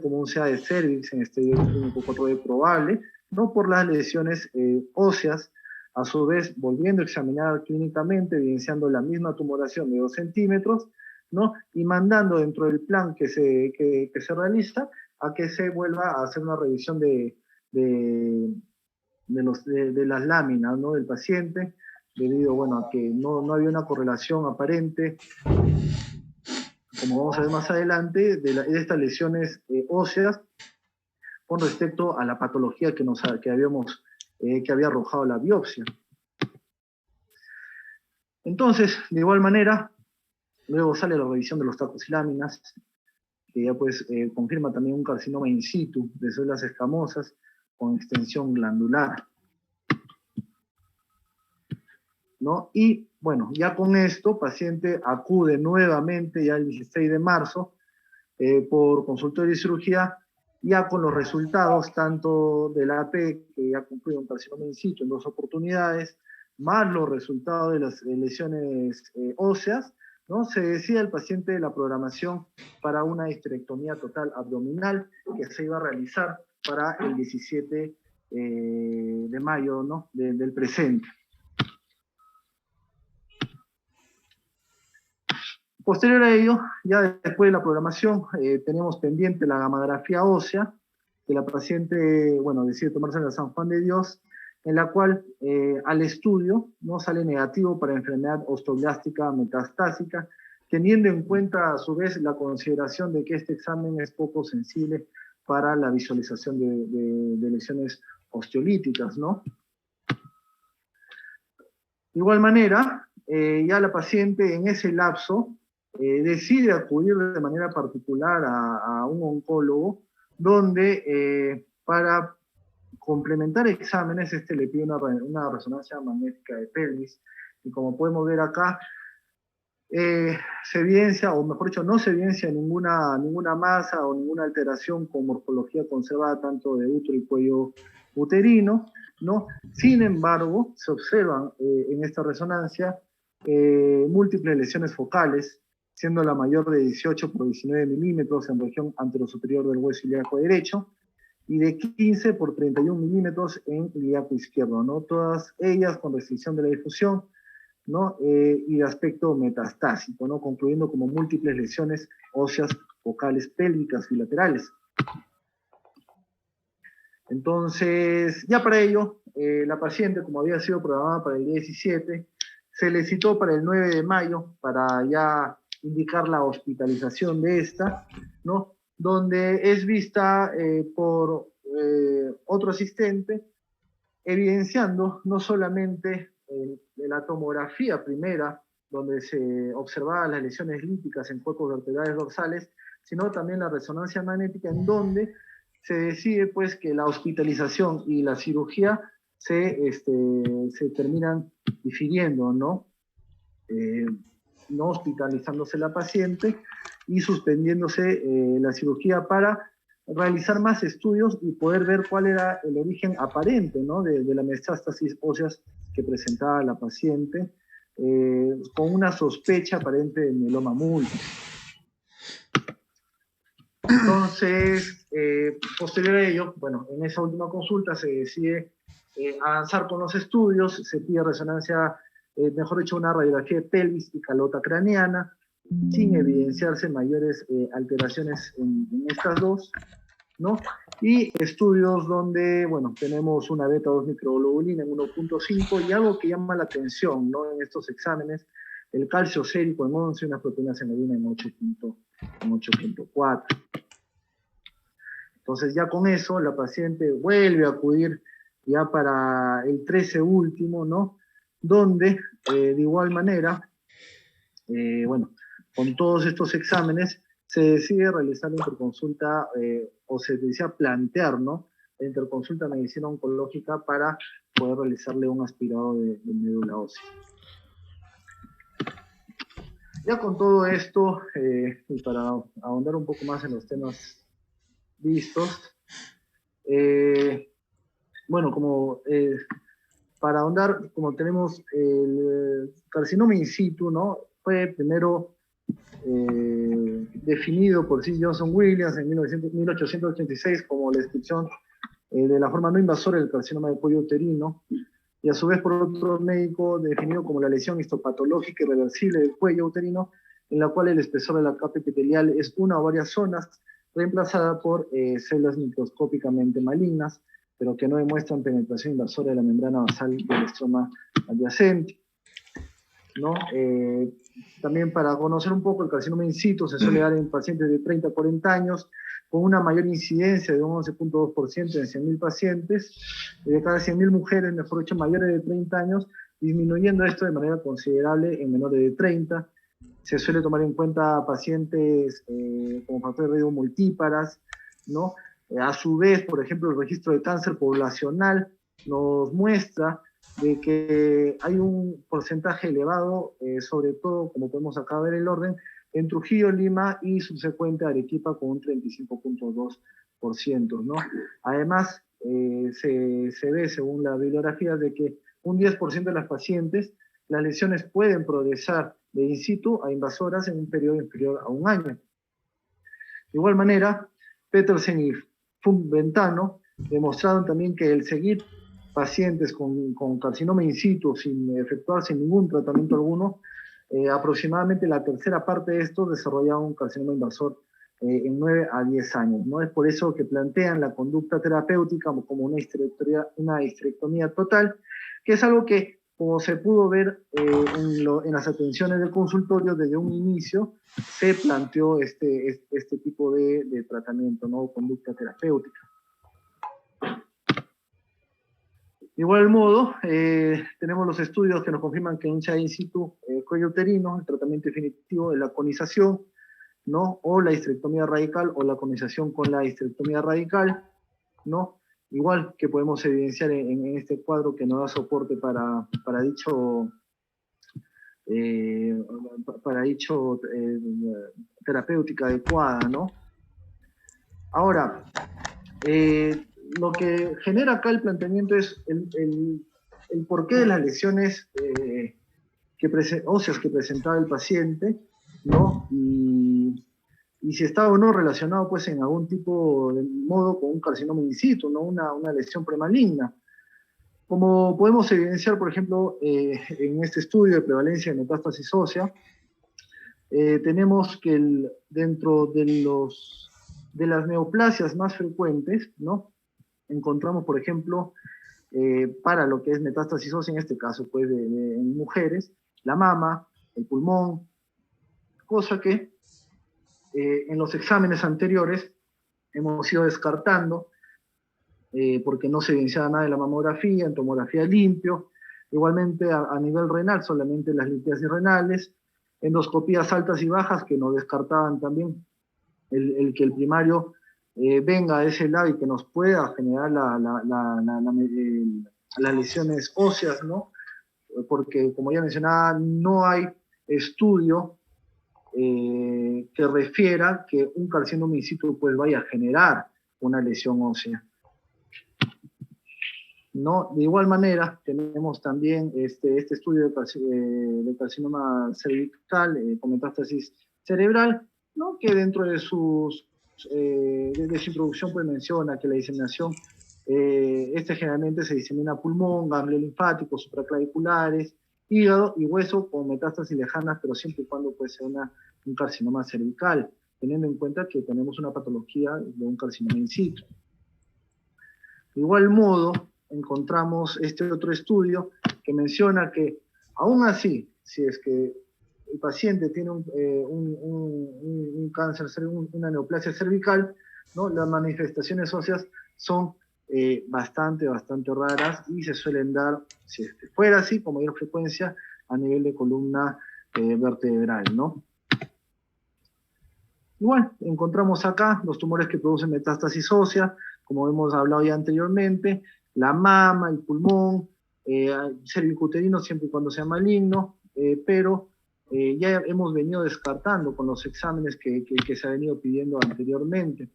como un CA de cervix en estadio clínico 4B probable, no por las lesiones óseas, a su vez volviendo a examinar clínicamente, evidenciando la misma tumoración de 2 centímetros, ¿no? Y mandando dentro del plan que se realiza a que se vuelva a hacer una revisión de las láminas, ¿no? Del paciente, debido, bueno, a que no había una correlación aparente, como vamos a ver más adelante, de estas lesiones óseas con respecto a la patología que había arrojado la biopsia. Entonces, de igual manera, luego sale la revisión de los tacos y láminas, que ya pues confirma también un carcinoma in situ de células escamosas con extensión glandular, ¿no? Y bueno, ya con esto, paciente acude nuevamente ya el 16 de marzo por consultorio de cirugía, ya con los resultados tanto de la AP, que ya cumplió un carcinoma in situ en 2 oportunidades, más los resultados de las lesiones óseas, ¿no? Se decide al paciente la programación para una histerectomía total abdominal que se iba a realizar para el 17 de mayo, ¿no? del presente. Posterior a ello, ya después de la programación, tenemos pendiente la gamografía ósea, que la paciente, bueno, decide tomarse la San Juan de Dios, en la cual al estudio no sale negativo para enfermedad osteoblástica metastásica, teniendo en cuenta a su vez la consideración de que este examen es poco sensible para la visualización de lesiones osteolíticas, ¿no? De igual manera, ya la paciente en ese lapso decide acudir de manera particular a un oncólogo, donde para complementar exámenes, le pide una resonancia magnética de pelvis, y como podemos ver acá, se evidencia, o mejor dicho, no se evidencia ninguna masa o ninguna alteración con morfología conservada tanto de útero y cuello uterino, ¿no? Sin embargo, se observan en esta resonancia múltiples lesiones focales, siendo la mayor de 18 por 19 milímetros en región anterosuperior del hueso ilíaco derecho, y de 15 por 31 milímetros en ilíaco izquierdo, ¿no? Todas ellas con restricción de la difusión, ¿no? Y de aspecto metastásico, ¿no? Concluyendo como múltiples lesiones óseas focales pélvicas bilaterales. Entonces, ya para ello, la paciente, como había sido programada para el día 17, se le citó para el 9 de mayo para ya indicar la hospitalización de esta, ¿no? Donde es vista por otro asistente, evidenciando no solamente la tomografía primera, donde se observaban las lesiones líticas en cuerpos vertebrales dorsales, sino también la resonancia magnética, en donde se decide pues que la hospitalización y la cirugía se terminan difiriendo, ¿no? No hospitalizándose la paciente y suspendiéndose la cirugía para realizar más estudios y poder ver cuál era el origen aparente, ¿no? de la metástasis óseas que presentaba la paciente, con una sospecha aparente de mieloma múltiple. Entonces, posterior a ello, bueno, en esa última consulta se decide avanzar con los estudios, se pide resonancia, mejor dicho, una radiografía de pelvis y calota craneana, sin evidenciarse mayores alteraciones en estas dos, ¿no? Y estudios donde, bueno, tenemos una beta-2 microglobulina en 1.5 y algo que llama la atención, ¿no? En estos exámenes, el calcio sérico en 11 y unas proteínas en orina en 8.4. Entonces ya con eso la paciente vuelve a acudir ya para el 13 último, ¿no? Donde de igual manera, bueno, con todos estos exámenes se decide realizar la interconsulta, o se decía plantear, ¿no? La interconsulta de medicina oncológica para poder realizarle un aspirado de médula ósea. Ya con todo esto, y para ahondar un poco más en los temas vistos, bueno, como para ahondar, como tenemos el carcinoma in situ, ¿no? Fue primero definido por C. Johnson Williams en 1886 como la descripción de la forma no invasora del carcinoma de cuello uterino, y a su vez por otro médico definido como la lesión histopatológica irreversible del cuello uterino, en la cual el espesor de la capa epitelial es una o varias zonas, reemplazada por células microscópicamente malignas, pero que no demuestran penetración invasora de la membrana basal del estroma adyacente, ¿no? También para conocer un poco el carcinoma in situ se suele dar en pacientes de 30 a 40 años, con una mayor incidencia de un 11.2% en 100.000 pacientes, y de cada 100.000 mujeres, mejor dicho, mayores de 30 años, disminuyendo esto de manera considerable en menores de 30. Se suele tomar en cuenta pacientes como factores de riesgo multíparas, ¿no? A su vez, por ejemplo, el registro de cáncer poblacional nos muestra de que hay un porcentaje elevado, sobre todo, como podemos acá ver el orden, en Trujillo, Lima y subsecuente Arequipa con un 35.2%, ¿no? Además, se ve, según la bibliografía, de que un 10% de las pacientes, las lesiones pueden progresar de in situ a invasoras en un periodo inferior a un año. De igual manera, Petersen y Ventano demostraron también que el seguir pacientes con carcinoma in situ sin efectuarse ningún tratamiento alguno, aproximadamente la tercera parte de estos desarrollaban un carcinoma invasor en 9 a 10 años, ¿no? Es por eso que plantean la conducta terapéutica como una histerectomía total, que es algo que, como se pudo ver en las atenciones del consultorio desde un inicio, se planteó este tipo de tratamiento, ¿no? Conducta terapéutica. De igual modo, tenemos los estudios que nos confirman que en in situ cuello uterino, el tratamiento definitivo es la conización, ¿no? O la histerectomía radical, o la conización con la histerectomía radical, ¿no? Igual que podemos evidenciar en este cuadro que nos da soporte para dicho terapéutica adecuada, ¿no? Ahora, lo que genera acá el planteamiento es el porqué de las lesiones óseas que presentaba el paciente, ¿no? Y si está o no relacionado, pues, en algún tipo de modo con un carcinoma in situ, ¿no? Una lesión premaligna. Como podemos evidenciar, por ejemplo, en este estudio de prevalencia de metástasis ósea, tenemos que dentro de las neoplasias más frecuentes, ¿no? Encontramos, por ejemplo, para lo que es metástasis ósea, en este caso, pues, en mujeres, la mama, el pulmón, cosa que en los exámenes anteriores hemos ido descartando, porque no se evidenciaba nada de la mamografía, en tomografía limpio, igualmente a nivel renal, solamente las litiasis renales, endoscopías altas y bajas que nos descartaban también el que el primario venga a ese lado y que nos pueda generar las lesiones óseas, ¿no? Porque, como ya mencionaba, no hay estudio que refiera que un carcinoma in situ pues vaya a generar una lesión ósea, ¿no? De igual manera, tenemos también este estudio de carcinoma cervical con metástasis cerebral, ¿no? Que dentro de su introducción pues menciona que la diseminación, generalmente se disemina pulmón, ganglios linfáticos, supraclaviculares, hígado y hueso con metástasis lejanas, pero siempre y cuando pues sea un carcinoma cervical, teniendo en cuenta que tenemos una patología de un carcinoma in situ. De igual modo, encontramos este otro estudio que menciona que, aún así, si es que el paciente tiene un cáncer, una neoplasia cervical, ¿no? Las manifestaciones óseas son bastante raras y se suelen dar, si es que fuera así, con mayor frecuencia, a nivel de columna vertebral, ¿no? Igual, encontramos acá los tumores que producen metástasis ósea, como hemos hablado ya anteriormente, la mama, el pulmón, cervicuterino siempre y cuando sea maligno, pero ya hemos venido descartando con los exámenes que se ha venido pidiendo anteriormente.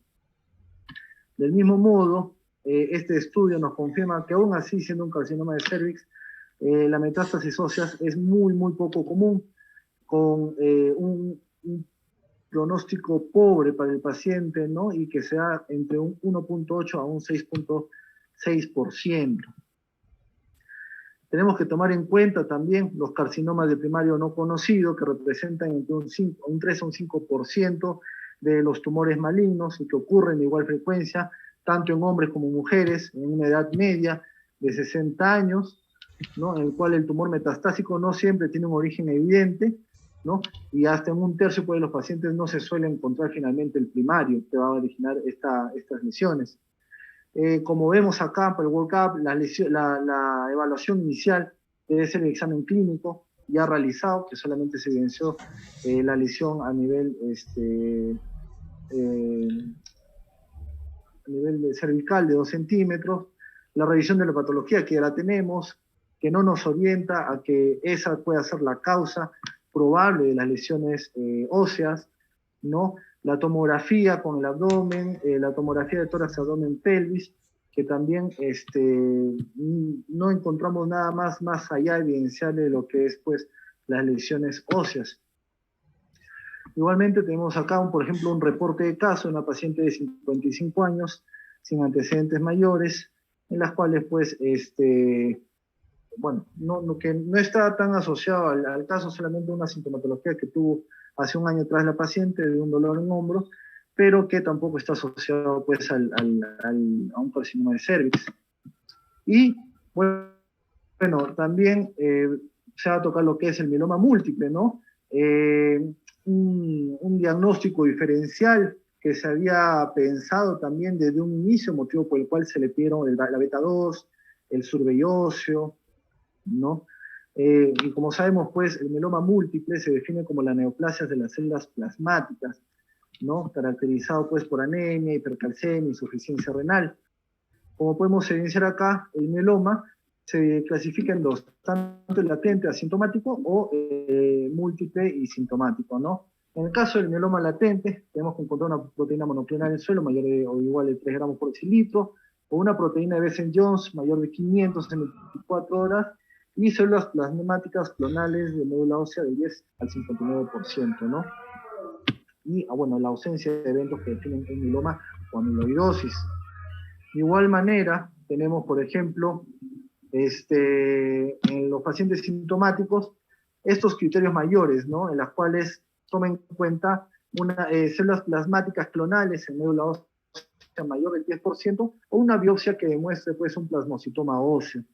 Del mismo modo, este estudio nos confirma que aún así, siendo un carcinoma de cervix, la metástasis ósea es muy poco común, con un pronóstico pobre para el paciente, ¿no? Y que sea entre un 1.8 a un 6.6%. Tenemos que tomar en cuenta también los carcinomas de primario no conocido, que representan entre un 3 a un 5% de los tumores malignos y que ocurren de igual frecuencia, tanto en hombres como en mujeres, en una edad media de 60 años, ¿no? En el cual el tumor metastásico no siempre tiene un origen evidente, ¿no? Y hasta en un tercio de los pacientes no se suele encontrar finalmente el primario que va a originar estas lesiones. Como vemos acá por el workup, la evaluación inicial debe ser el examen clínico ya realizado, que solamente se evidenció la lesión a nivel, a nivel cervical de 2 centímetros, la revisión de la patología que ya la tenemos, que no nos orienta a que esa pueda ser la causa probable de las lesiones óseas, ¿no? La tomografía con el abdomen, la tomografía de tórax, abdomen, pelvis, que también no encontramos nada más allá evidenciable de lo que es pues, las lesiones óseas. Igualmente tenemos acá, por ejemplo, un reporte de caso de una paciente de 55 años, sin antecedentes mayores, en las cuales pues, bueno, que no está tan asociado al caso, solamente una sintomatología que tuvo hace un año atrás la paciente de un dolor en hombro, pero que tampoco está asociado pues a un carcinoma de cervix. Y bueno, también se va a tocar lo que es el mieloma múltiple, ¿no? Un diagnóstico diferencial que se había pensado también desde un inicio, motivo por el cual se le pidieron la beta 2, el survey óseo, ¿no? Y como sabemos, pues, el mieloma múltiple se define como la neoplasia de las células plasmáticas, ¿no? Caracterizado, pues, por anemia, hipercalcemia, insuficiencia renal. Como podemos evidenciar acá, el mieloma se clasifica en dos, tanto latente asintomático o múltiple y sintomático, ¿no? En el caso del mieloma latente, tenemos que encontrar una proteína monoclonal en el suelo mayor o igual de 3 gramos por decilitro, o una proteína de Bessel-Jones mayor de 500 en 24 horas, y células plasmáticas clonales de médula ósea del 10 al 59%, ¿no? Y, bueno, la ausencia de eventos que definen un mieloma o amiloidosis. De igual manera, tenemos, por ejemplo, en los pacientes sintomáticos, estos criterios mayores, ¿no? En las cuales tomen en cuenta células plasmáticas clonales en médula ósea mayor del 10% o una biopsia que demuestre pues, un plasmocitoma óseo.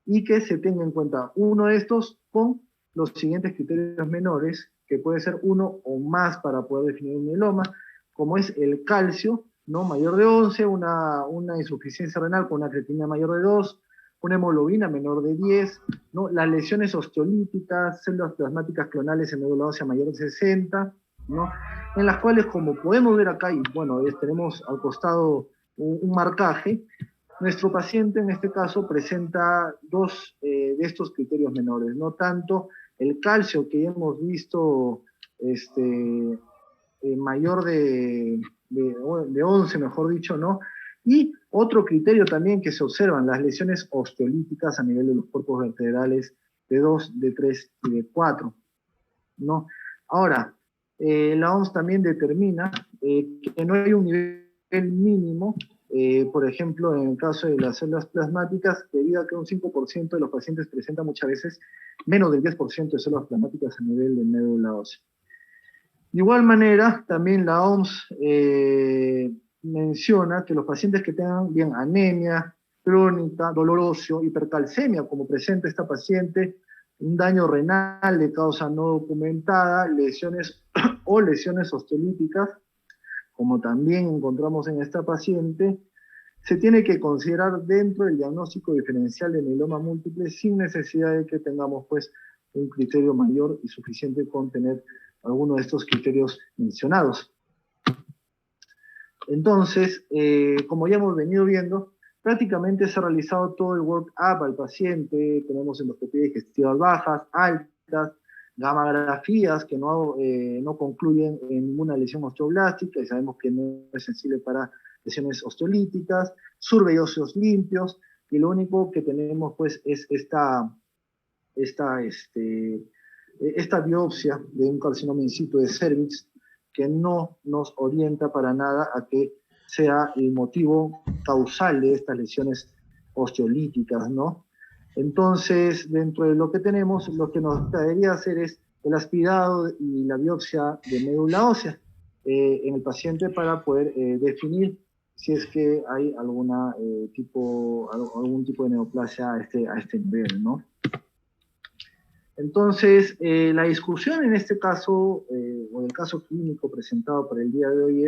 Y que se tenga en cuenta uno de estos con los siguientes criterios menores, que puede ser uno o más para poder definir un mieloma, como es el calcio, ¿no? Mayor de 11, una insuficiencia renal con una creatinina mayor de 2, una hemoglobina menor de 10, ¿no? Las lesiones osteolíticas, células plasmáticas clonales en médula ósea mayor de 60, ¿no? En las cuales, como podemos ver acá, y bueno, tenemos al costado un marcaje, nuestro paciente en este caso presenta dos de estos criterios menores, no tanto el calcio que ya hemos visto mayor de 11, mejor dicho, ¿no? Y otro criterio también que se observan, las lesiones osteolíticas a nivel de los cuerpos vertebrales de 2, de 3 y de 4, ¿no? Ahora, la OMS también determina que no hay un nivel mínimo, por ejemplo, en el caso de las células plasmáticas, debido a que un 5% de los pacientes presenta muchas veces menos del 10% de células plasmáticas a nivel de médula ósea. De igual manera, también la OMS menciona que los pacientes que tengan bien anemia crónica, dolor óseo, hipercalcemia, como presenta esta paciente, un daño renal de causa no documentada, lesiones o lesiones osteolíticas, como también encontramos en esta paciente, se tiene que considerar dentro del diagnóstico diferencial de mieloma múltiple sin necesidad de que tengamos pues un criterio mayor y suficiente con tener alguno de estos criterios mencionados. Entonces, como ya hemos venido viendo, prácticamente se ha realizado todo el workup al paciente, tenemos endoscopías digestivas bajas, altas, gammagrafías que no concluyen en ninguna lesión osteoblástica y sabemos que no es sensible para lesiones osteolíticas, survey óseos limpios, y lo único que tenemos pues es esta biopsia de un carcinoma in situ de cervix, que no nos orienta para nada a que sea el motivo causal de estas lesiones osteolíticas, ¿no? Entonces, dentro de lo que tenemos, lo que nos debería hacer es el aspirado y la biopsia de médula ósea en el paciente para poder definir si es que hay algún tipo de neoplasia a este nivel, ¿no? Entonces, la discusión en este caso, o el caso clínico presentado para el día de hoy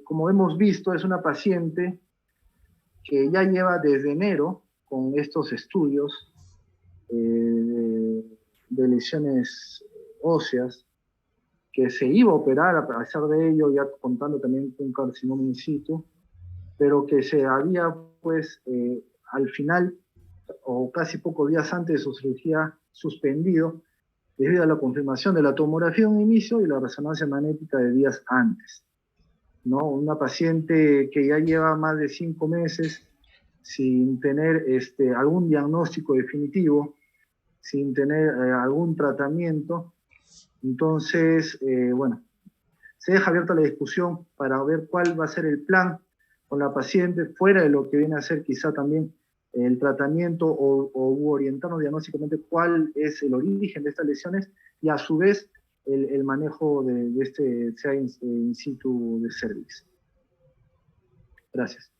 como hemos visto, es una paciente que ya lleva desde enero con estos estudios de lesiones óseas, que se iba a operar a pesar de ello, ya contando también con un carcinoma in situ, pero que se había, pues, al final, o casi pocos días antes de su cirugía, suspendido debido a la confirmación de la tomografía en un inicio y la resonancia magnética de días antes, ¿no? Una paciente que ya lleva más de 5 meses sin tener algún diagnóstico definitivo, sin tener algún tratamiento. Entonces, bueno, se deja abierta la discusión para ver cuál va a ser el plan con la paciente, fuera de lo que viene a ser quizá también el tratamiento o orientarnos diagnósticamente cuál es el origen de estas lesiones y a su vez el manejo de este sea in situ de cervix. Gracias.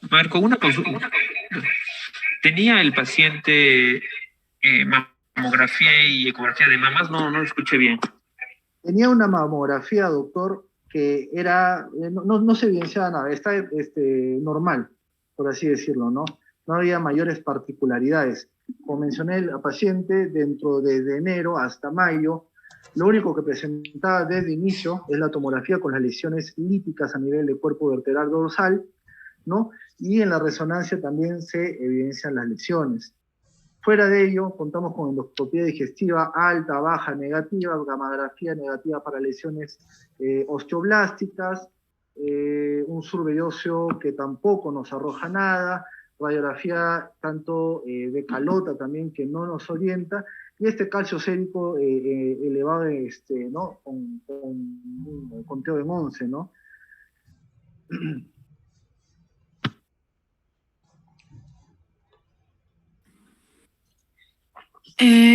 Marco, una consulta. ¿Tenía el paciente mamografía y ecografía de mamas? No lo escuché bien. Tenía una mamografía, doctor, que era, no se evidenciaba nada, está normal, por así decirlo, ¿no? No había mayores particularidades. Como mencioné, la paciente dentro de enero hasta mayo, lo único que presentaba desde inicio es la tomografía con las lesiones líticas a nivel de cuerpo vertebral dorsal, ¿no? Y en la resonancia también se evidencian las lesiones. Fuera de ello, contamos con endoscopía digestiva alta, baja, negativa, gamografía negativa para lesiones osteoblásticas, un survey óseo que tampoco nos arroja nada, radiografía tanto de calota también que no nos orienta, y este calcio sérico elevado ¿no? con un conteo de 11, ¿no?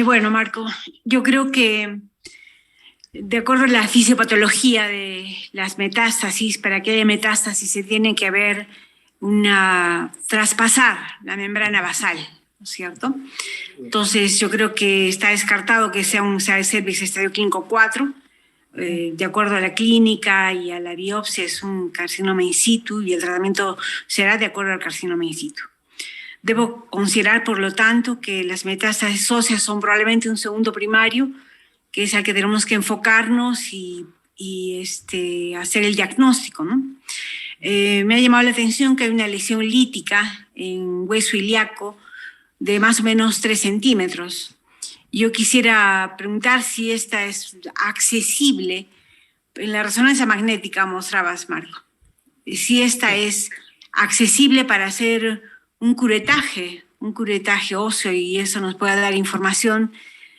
Bueno, Marco, yo creo que de acuerdo a la fisiopatología de las metástasis, para que haya metástasis se tiene que haber traspasar la membrana basal, ¿no es cierto? Entonces yo creo que está descartado que sea un cervix estadio clínico 4, de acuerdo a la clínica y a la biopsia es un carcinoma in situ y el tratamiento será de acuerdo al carcinoma in situ. Debo considerar, por lo tanto, que las metástasis óseas son probablemente un segundo primario, que es al que tenemos que enfocarnos y hacer el diagnóstico, ¿no? Me ha llamado la atención que hay una lesión lítica en hueso ilíaco de más o menos 3 centímetros. Yo quisiera preguntar si esta es accesible. En la resonancia magnética mostrabas, Marco, si esta es accesible para hacer un curetaje óseo, y eso nos puede dar información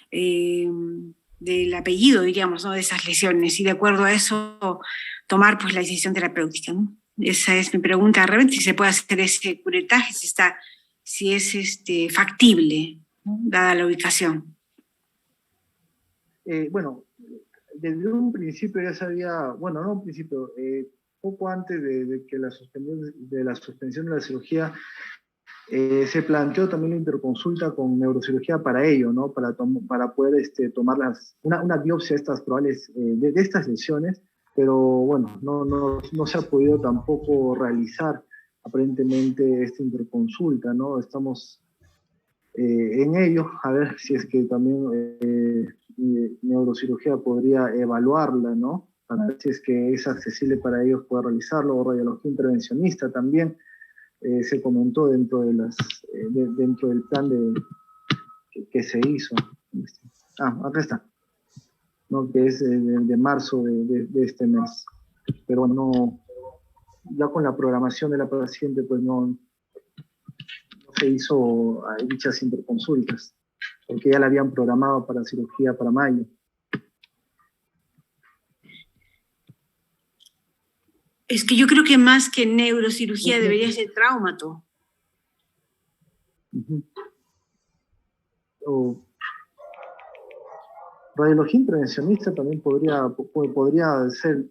del apellido, diríamos, ¿no? De esas lesiones, y de acuerdo a eso tomar pues la decisión terapéutica, ¿no? Esa es mi pregunta, realmente, si se puede hacer ese curetaje, si es factible, ¿no? Dada la ubicación. Bueno, desde un principio ya sabía, bueno, no un principio, poco antes de que la suspensión de la cirugía, se planteó también la interconsulta con neurocirugía para ello, ¿no? Para poder tomar una biopsia de estas probables, de estas lesiones, pero bueno, no se ha podido tampoco realizar aparentemente esta interconsulta, ¿no? Estamos en ello, a ver si es que también neurocirugía podría evaluarla, ¿no? Para ver si es que es accesible para ellos poder realizarlo, o radiología intervencionista también. Se comentó dentro del plan que se hizo. Acá está. ¿no? Que es de marzo de este mes. Pero no, ya con la programación de la paciente, pues no se hizo dichas interconsultas, porque ya la habían programado para cirugía para mayo. Es que yo creo que más que neurocirugía debería ser traumato. O radiología intervencionista también podría ser,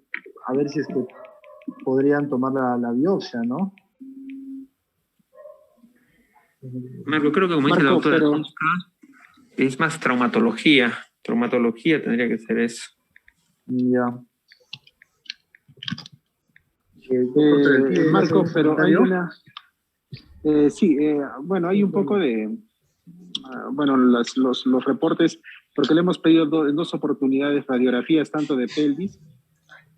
a ver si es que podrían tomar la biopsia, ¿no? Marco, creo que como dice la doctora Tosca, es más traumatología. Traumatología tendría que ser eso. Ya. Marco, pero hay una... bueno, hay un poco de... bueno, los reportes, porque le hemos pedido en dos oportunidades radiografías, tanto de pelvis,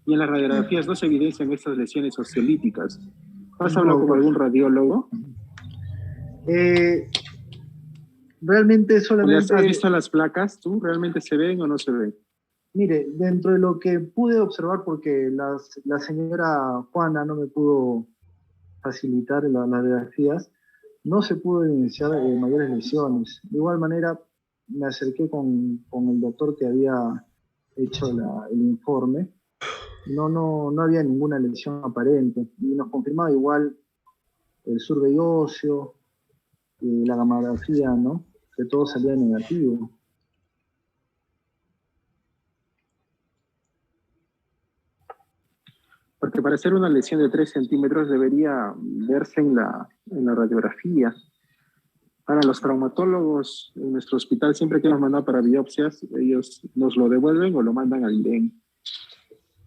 y en las radiografías no se evidencian estas lesiones osteolíticas. ¿Has hablado con algún radiólogo? Realmente solamente... ¿Has visto las placas tú? ¿Realmente se ven o no se ven? Mire, dentro de lo que pude observar, porque la señora Juana no me pudo facilitar las radiografías, no se pudo evidenciar mayores lesiones. De igual manera, me acerqué con el doctor que había hecho el informe. No había ninguna lesión aparente. Y nos confirmaba igual el survey óseo, la gamografía, ¿no? Que todo salía negativo. Porque para hacer una lesión de 3 centímetros debería verse en la radiografía. Ahora, los traumatólogos en nuestro hospital, siempre que nos mandan para biopsias, ellos nos lo devuelven o lo mandan al IDEN.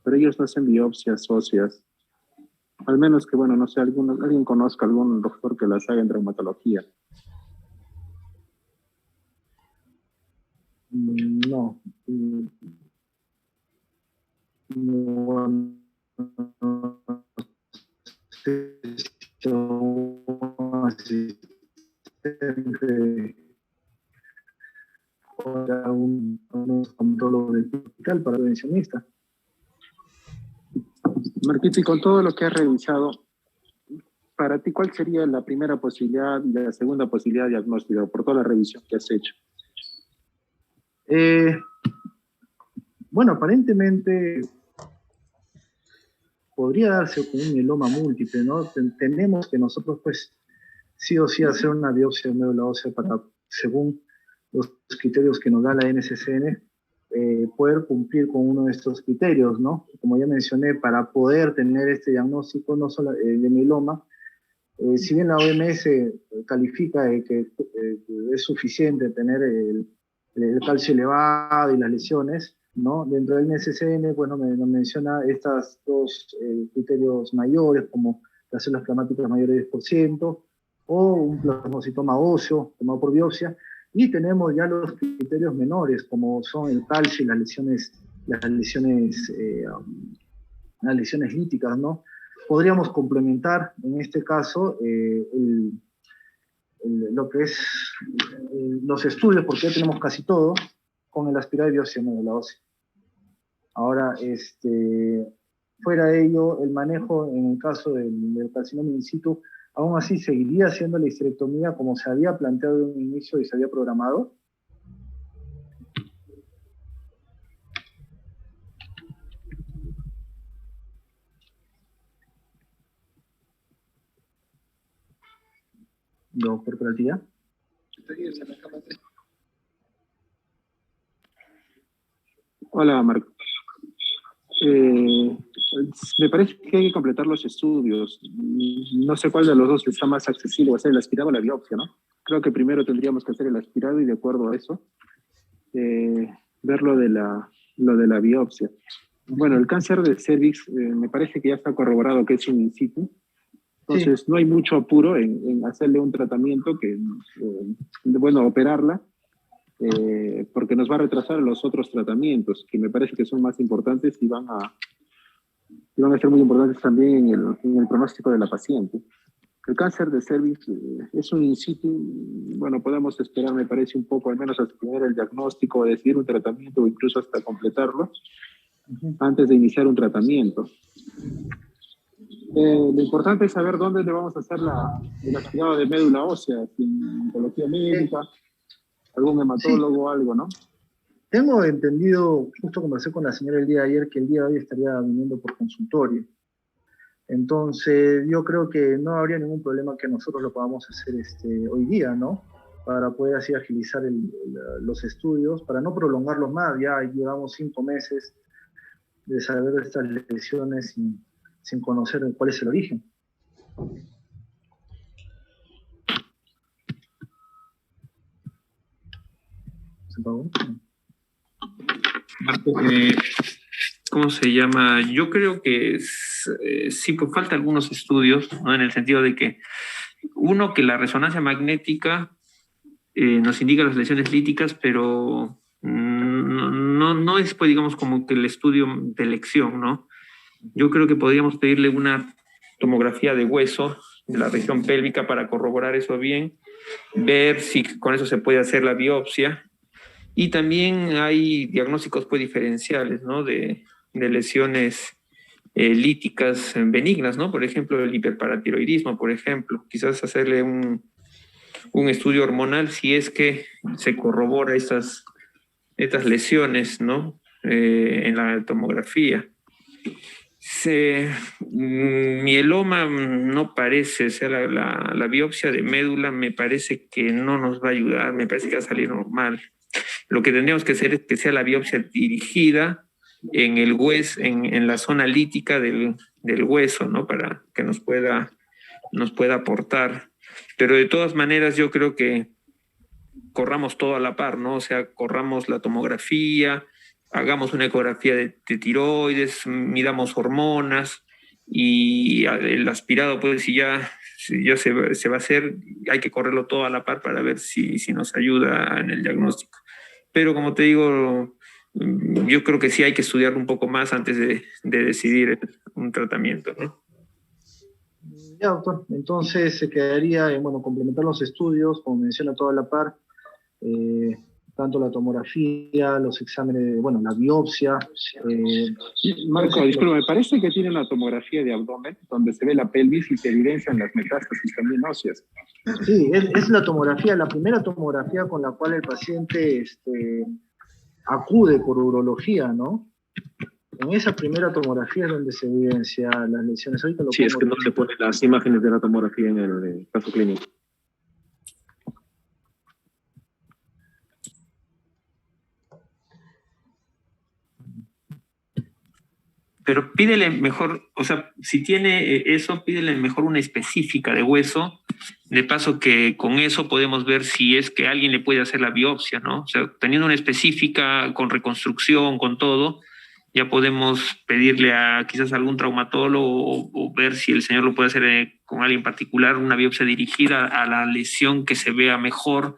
Pero ellos no hacen biopsias óseas. Al menos que, bueno, no sé, alguien conozca algún doctor que las haga en traumatología. No. Un control del hospital para prevencionista. Marquito, y con todo lo que has revisado, para ti, ¿cuál sería la primera posibilidad y la segunda posibilidad diagnóstica por toda la revisión que has hecho? Bueno, aparentemente podría darse con un mieloma múltiple, ¿no? Tenemos que nosotros, pues, sí o sí hacer una biopsia de médula ósea para, según los criterios que nos da la NCCN, poder cumplir con uno de estos criterios, ¿no? Como ya mencioné, para poder tener este diagnóstico no solo de mieloma, si bien la OMS califica que es suficiente tener el calcio elevado y las lesiones, ¿no? Dentro del NCCN, bueno, nos menciona estos dos criterios mayores, como las células plasmáticas mayores de 10%, o un plasmocitoma óseo tomado por biopsia, y tenemos ya los criterios menores, como son el calcio y las lesiones líticas, ¿no? Podríamos complementar, en este caso, lo que es los estudios, porque ya tenemos casi todo, con el aspirado de biopsia de médula ósea. Ahora, fuera de ello, el manejo en el caso del carcinoma in situ, aún así seguiría haciendo la histerectomía como se había planteado en un inicio y se había programado. Doctor Pratía. Hola, Marco. Me parece que hay que completar los estudios. No sé cuál de los dos está más accesible, hacer el aspirado o la biopsia, ¿no? Creo que primero tendríamos que hacer el aspirado y de acuerdo a eso, ver lo de la biopsia. Bueno, el cáncer de cervix me parece que ya está corroborado que es un in situ. Entonces, sí, no hay mucho apuro en hacerle un tratamiento bueno, operarla, porque nos va a retrasar los otros tratamientos, que me parece que son más importantes y van a ser muy importantes también en el pronóstico de la paciente. El cáncer de cervix es un in situ, bueno, podemos esperar, me parece, un poco, al menos hasta tener el diagnóstico, decidir un tratamiento o incluso hasta completarlo, antes de iniciar un tratamiento. Lo importante es saber dónde le vamos a hacer el aspirado de médula ósea, si en oncología médica, algún hematólogo o algo, ¿no? Tengo entendido, justo conversé con la señora el día de ayer, que el día de hoy estaría viniendo por consultorio. Entonces, yo creo que no habría ningún problema que nosotros lo podamos hacer hoy día, ¿no? Para poder así agilizar los estudios, para no prolongarlos más. Ya llevamos 5 meses de saber de estas lesiones sin conocer cuál es el origen. ¿Se pagó? Marco, ¿cómo se llama? Yo creo que sí, pues falta algunos estudios, ¿no? En el sentido de que, uno, que la resonancia magnética nos indica las lesiones líticas, pero no es, pues, digamos, como que el estudio de elección, ¿no? Yo creo que podríamos pedirle una tomografía de hueso de la región pélvica para corroborar eso bien, ver si con eso se puede hacer la biopsia. Y también hay diagnósticos, pues, diferenciales, ¿no? De lesiones líticas benignas, ¿no? Por ejemplo, el hiperparatiroidismo, por ejemplo. Quizás hacerle un estudio hormonal si es que se corrobora estas lesiones, ¿no? En la tomografía. Mieloma no parece, o sea, la biopsia de médula me parece que no nos va a ayudar, me parece que va a salir normal. Lo que tendríamos que hacer es que sea la biopsia dirigida en el hueso, en la zona lítica del hueso, ¿no? Para que nos pueda aportar. Pero de todas maneras yo creo que corramos todo a la par, ¿no? O sea, corramos la tomografía, hagamos una ecografía de tiroides, midamos hormonas y el aspirado, pues, si ya se va a hacer, hay que correrlo todo a la par para ver si nos ayuda en el diagnóstico. Pero como te digo, yo creo que sí hay que estudiarlo un poco más antes de decidir un tratamiento, ¿no? Ya, doctor. Entonces se quedaría en, bueno, complementar los estudios, como menciona, toda la par, tanto la tomografía, los exámenes, bueno, la biopsia. Marco, disculpa, me parece que tiene una tomografía de abdomen donde se ve la pelvis y se evidencian las metástasis también óseas. Sí, es la tomografía, la primera tomografía con la cual el paciente acude por urología, ¿no? En esa primera tomografía es donde se evidencia las lesiones. Ahorita Sí, es que no le ponen las imágenes de la tomografía en el caso clínico. Pero pídele mejor, o sea, si tiene eso, pídele mejor una específica de hueso, de paso que con eso podemos ver si es que alguien le puede hacer la biopsia, ¿no? O sea, teniendo una específica con reconstrucción, con todo, ya podemos pedirle a quizás algún traumatólogo o ver si el señor lo puede hacer con alguien particular, una biopsia dirigida a la lesión que se vea mejor